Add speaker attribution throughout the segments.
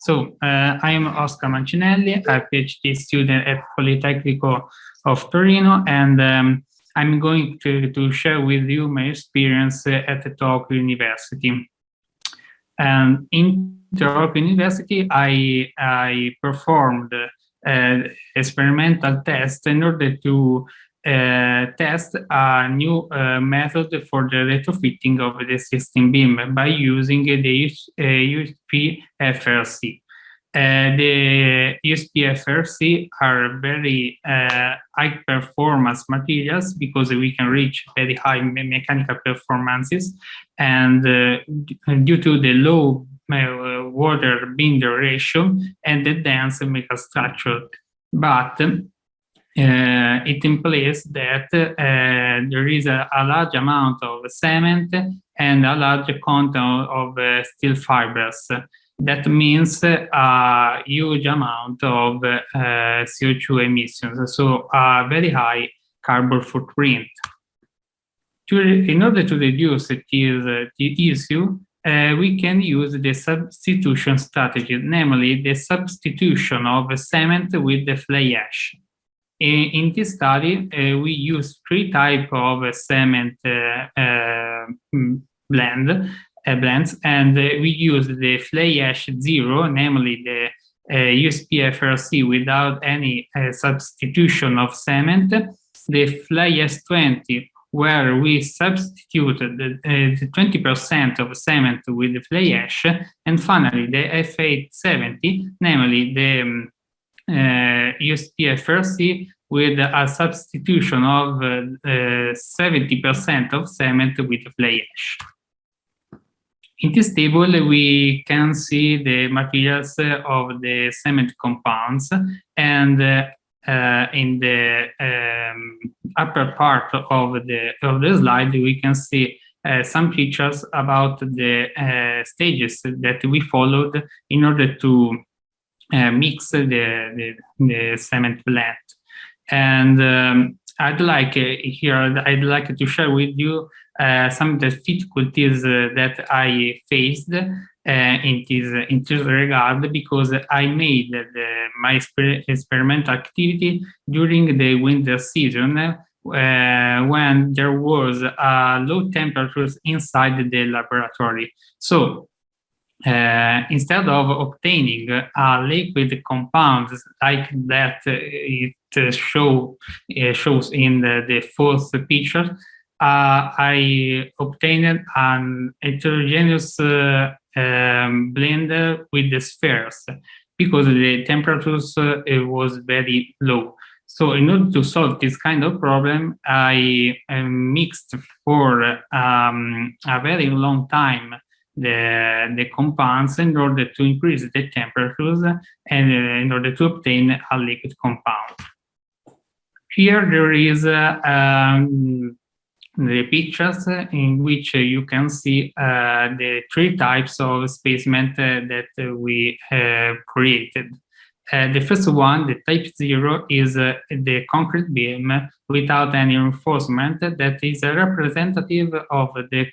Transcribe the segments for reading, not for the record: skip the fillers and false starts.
Speaker 1: So I am Oscar Mancinelli, a PhD student at Politecnico of Torino, and I'm going to share with you my experience at the Tohoku University. And in Tohoku University, I performed experimental tests in order to test a new method for the retrofitting of the system beam by using the UHP-FRC. The UHP-FRC are very high performance materials because we can reach very high mechanical performances, and due to the low water binder ratio and the dense megastructure. But it implies that there is a large amount of cement and a large content of steel fibers. That means a huge amount of CO2 emissions, so a very high carbon footprint. In order to reduce this issue, we can use the substitution strategy, namely the substitution of cement with the fly ash. In this study, we use 3 types of cement blends, and we use the fly ash 0, namely the UHP-FRC without any substitution of cement, the fly ash 20, where we substituted the 20% of cement with the fly ash, and finally the F870, namely the UHP-FRC with a substitution of 70% of cement with fly ash. In this table, we can see the materials of the cement compounds, and in the upper part of the slide, we can see some pictures about the stages that we followed in order to mix the cement blend. And I'd like to share with you some of the difficulties that I faced in this regard, because I made my experimental activity during the winter season, when there was low temperatures inside the laboratory. So instead of obtaining a liquid compound like that it shows in the fourth picture, I obtained an heterogeneous blender with the spheres because the temperatures was very low. So in order to solve this kind of problem, I mixed for a very long time the compounds in order to increase the temperatures and in order to obtain a liquid compound. Here there is the pictures in which you can see the 3 types of specimen that we created. The first one, the type 0, is the concrete beam without any reinforcement that is a representative of an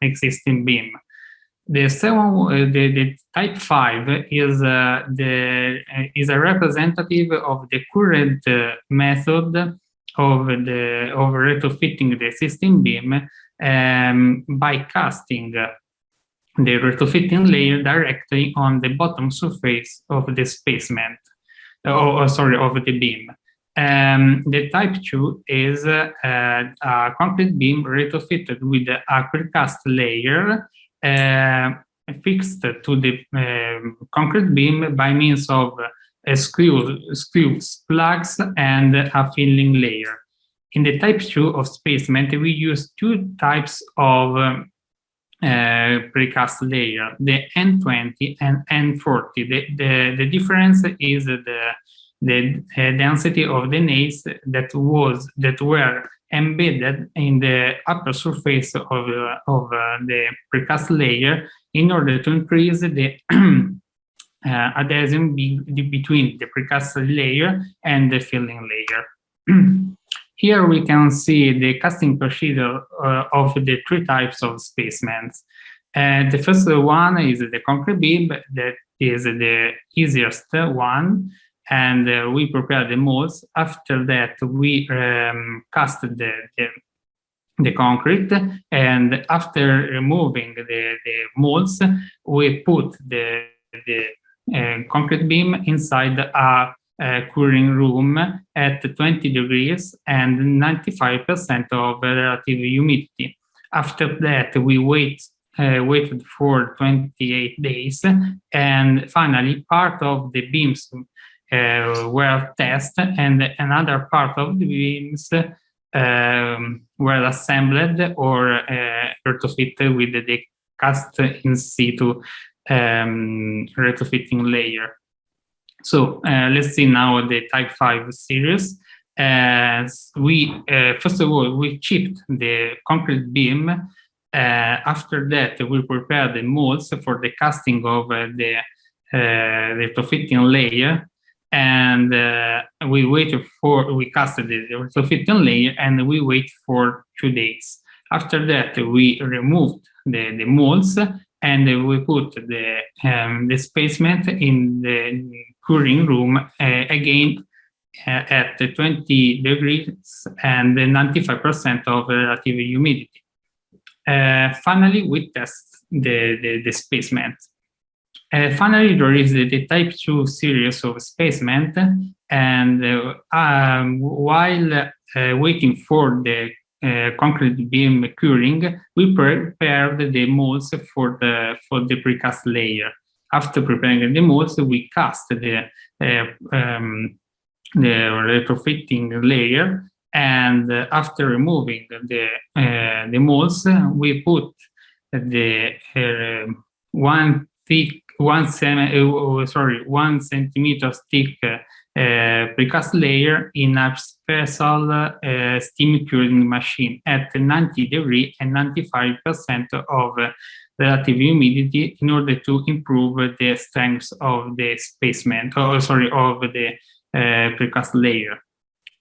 Speaker 1: existing beam. The second, the type 5 is a representative of the current method of retrofitting the existing beam by casting the retrofitting layer directly on the bottom surface of the specimen, of the beam. The type 2 is a concrete beam retrofitted with a precast layer fixed to the concrete beam by means of screws, plugs, and a filling layer. In the type 2 of specimen, we use 2 types of precast layer, the N20 and N40. The difference is the density of the nails that were embedded in the upper surface of the precast layer in order to increase the adhesion between the precast layer and the filling layer. Here we can see the casting procedure of the 3 types of specimens. The first one is the concrete beam that is the easiest one, and we prepare the molds. After that, we cast the concrete, and after removing the molds, we put the concrete beam inside a curing room at 20 degrees and 95% of relative humidity. After that, we waited for 28 days, and finally part of the beams were tested, and another part of the beams were assembled or retrofitted with the cast in situ retrofitting layer. So let's see now the Type 5 series. We first of all, we chipped the concrete beam. After that, we prepared the molds for the casting of the retrofitting layer, and we casted the retrofitting layer, and we wait for 2 days. After that, we removed the molds, and we put the specimen in the curing room again at 20 degrees and 95% of relative humidity. Finally, we test the specimen. Finally, there is the Type 2 series of specimen, and while waiting for the concrete beam curing, we prepared the molds for the precast layer. After preparing the molds, we cast the retrofitting layer, and after removing the molds, we put the 1 centimeter thick precast layer in a special steam curing machine at 90 degrees and 95% of relative humidity in order to improve the strength of the specimen, of the precast layer.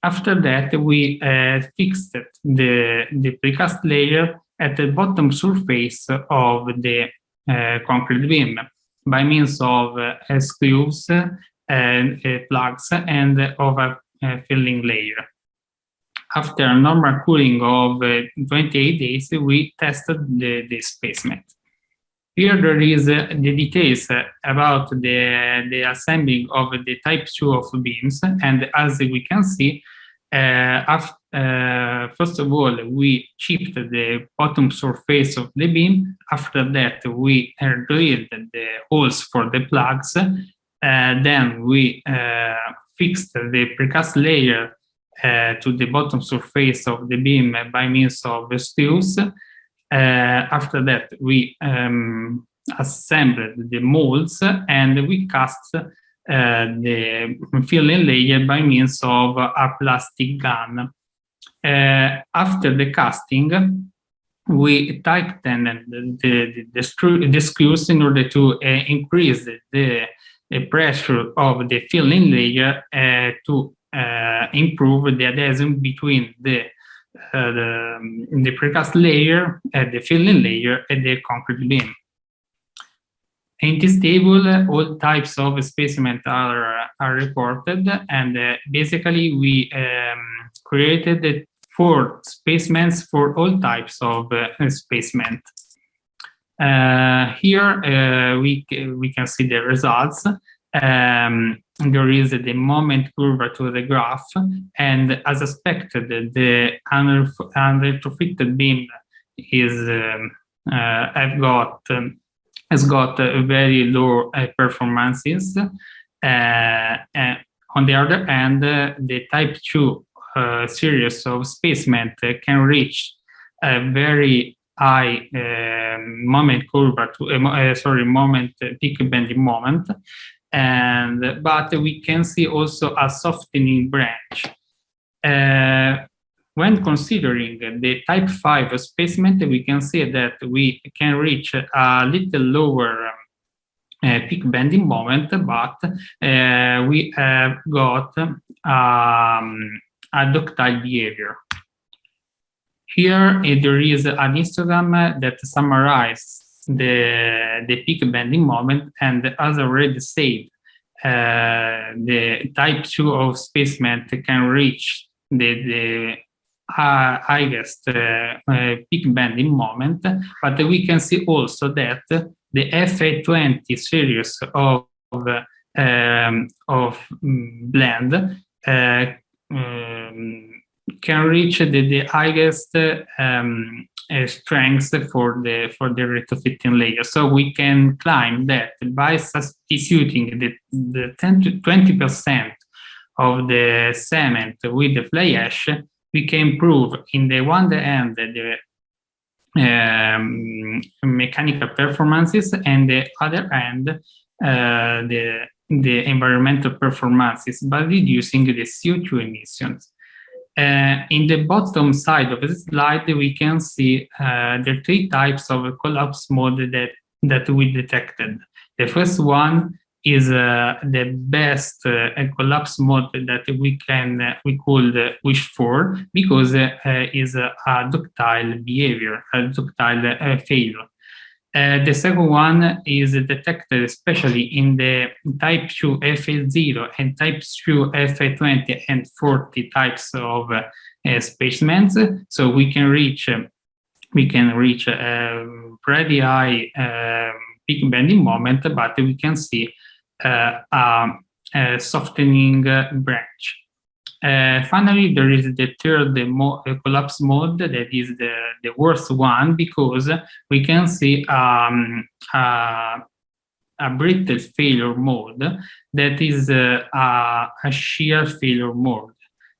Speaker 1: After that, we fixed the precast layer at the bottom surface of the concrete beam by means of screws, plugs, and of a filling layer. After a normal cooling of 28 days, we tested the specimen. Here there is the details about the assembling of the Type 2 of beams, and as we can see, first of all, we chipped the bottom surface of the beam. After that, we drilled the holes for the plugs. Then we fixed the precast layer to the bottom surface of the beam by means of screws. After that, we assembled the molds, and we cast the filling layer by means of a plastic gun. After the casting, we tightened the screws in order to increase the pressure of the filling layer to improve the adhesion between the precast layer, the filling layer, and the concrete beam. In this table, all types of specimens are reported, and basically we created 4 specimens for all types of specimens. Here we can see the results. There is the moment curve to the graph, and as expected, the unretrofitted beam has got very low performances. On the other hand, the Type 2 series of specimen can reach a very high moment peak bending moment, but we can see also a softening branch. When considering the Type 5 specimen, we can see that we can reach a little lower peak bending moment, but we have got a ductile behavior. Here there is an histogram that summarizes the peak bending moment, and as already said, the type 2 of specimen can reach the highest peak bending moment, but we can see also that the FA20 series of blend can reach the highest strength for the retrofitting layer. So we can claim that by substituting the 10 to 20% of the cement with the fly ash, we can improve in the one hand the mechanical performances, and the other hand the environmental performances by reducing the CO2 emissions. In the bottom side of the slide, we can see the three types of collapse mode that we detected. The first one is the best collapse mode that we could wish for, because is a ductile behavior, a ductile failure. The second one is detected especially in the type 2 FA0 and type 2 FA20 and 40 types of specimens. So we can reach pretty high peak bending moment, but we can see a softening branch. Finally, there is the third collapse mode, that is the worst one, because we can see a brittle failure mode, that is a shear failure mode.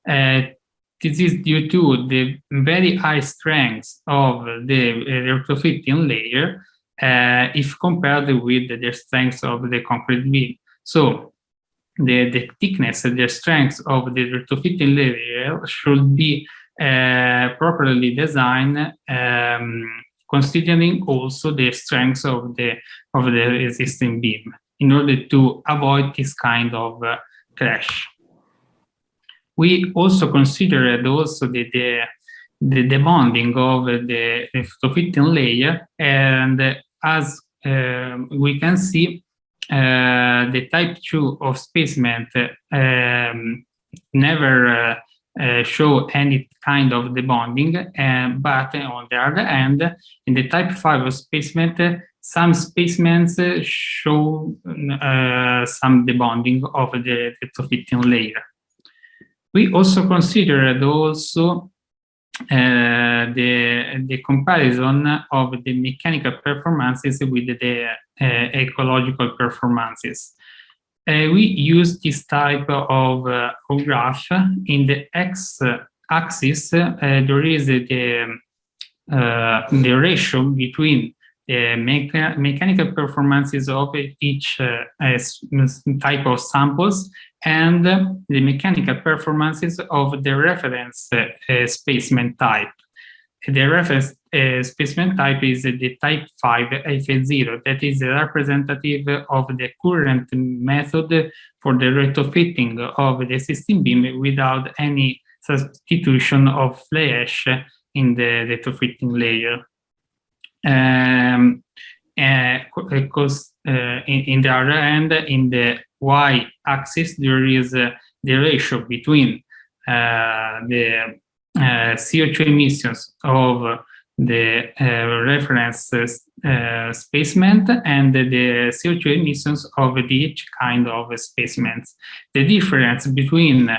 Speaker 1: This is due to the very high strength of the retrofitting layer if compared with the strength of the concrete beam. So the thickness, the strength of the retrofitting layer should be properly designed, considering also the strength of the existing beam, in order to avoid this kind of crash. We also considered also the bonding of the retrofitting layer, and as we can see, the type 2 of specimen never show any kind of debonding, but on the other hand, in the type 5 of specimen, some specimens show some debonding of the retrofitting layer. We also considered also the comparison of the mechanical performances with the ecological performances. We use this type of graph. In the x-axis, there is the ratio between the mechanical performances of each type of samples and the mechanical performances of the reference specimen type. The reference specimen type is the type 5 FA0, that is representative of the current method for the retrofitting of the existing beam without any substitution of fly ash in the retrofitting layer. Because in the other hand, in the y-axis, there is the ratio between the CO2 emissions of the reference specimen and the CO2 emissions of each kind of specimens. The difference between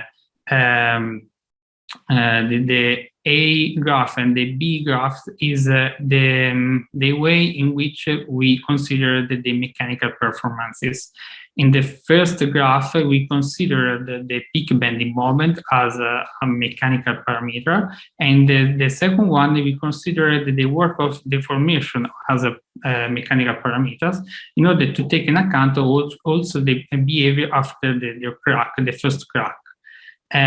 Speaker 1: the A graph and the B graph is the way in which we consider the mechanical performances. In the first graph, we consider the peak bending moment as a mechanical parameter, and the second one, we consider the work of deformation as a mechanical parameters, in order to take into account also the behavior after the crack, the first crack.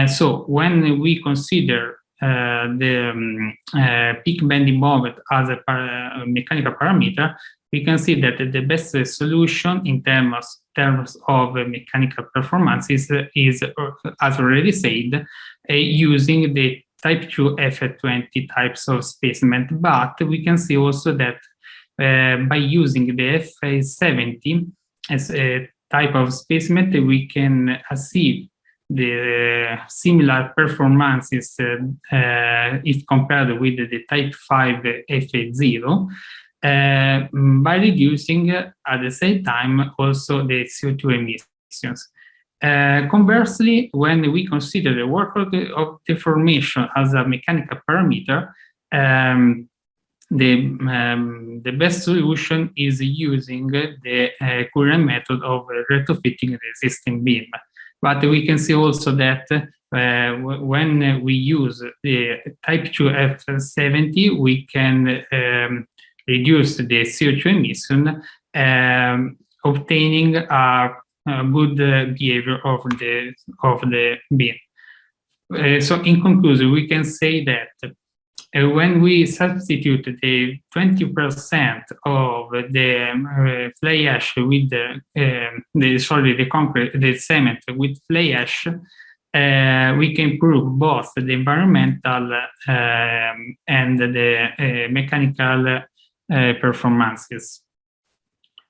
Speaker 1: So when we consider the peak bending moment as a mechanical parameter, we can see that the best solution in terms of mechanical performances is, as already said, using the type 2 FA20 types of specimen. But we can see also that by using the FA70 as a type of specimen, we can achieve the similar performances if compared with the type 5 FA0 by reducing at the same time also the CO2 emissions. Conversely, when we consider the work of deformation as a mechanical parameter, the best solution is using the current method of retrofitting the existing beam. But we can see also that when we use the type 2 F70, we can reduce the CO2 emission, obtaining a good behavior of the beam. So in conclusion, we can say that when we substitute the 20% of the fly ash with the cement with fly ash, we can improve both the environmental and the mechanical performances.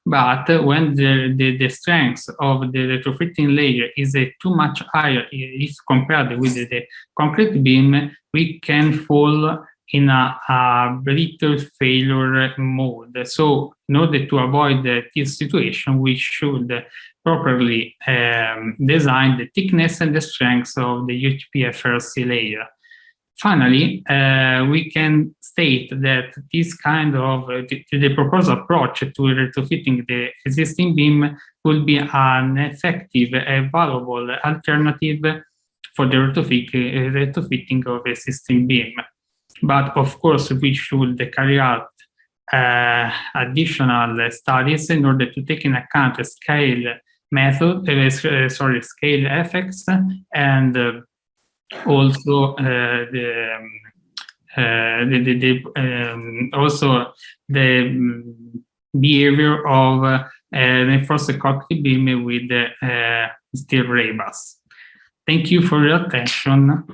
Speaker 1: But when the strength of the retrofitting layer is too much higher if compared with the concrete beam, we can fall in a brittle failure mode. So in order to avoid this situation, we should properly design the thickness and the strength of the UHP-FRC layer. Finally, we can state that this kind of the proposed approach to retrofitting the existing beam will be an effective and valuable alternative for the retrofitting of existing beam. But of course, we should carry out additional studies in order to take into account the scale method, scale effects, and also also the behavior of reinforced concrete beam with steel rebars. Thank you for your attention.